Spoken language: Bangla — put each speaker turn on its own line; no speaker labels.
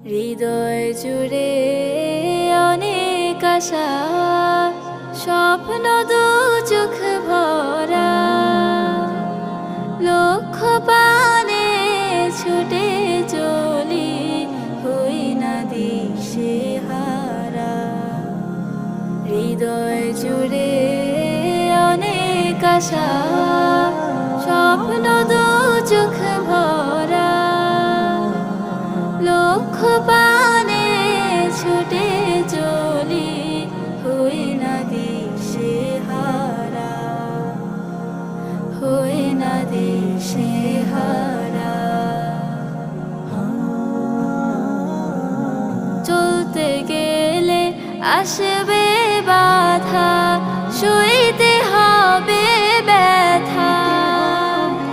হৃদয় জুড়ে অনেক আশা, স্বপ্ন দু চোখ ভরা, লক্ষ্য পানে ছুটে চলি, হই না দিশেহারা। হৃদয় জুড়ে অনেক আশা, স্বপ্ন দু চোখ ভরা, লক্ষ্য পানে ছুটে চলি, হই না দিশেহারা, হই না দিশেহারা। চলতে গেলে আসবে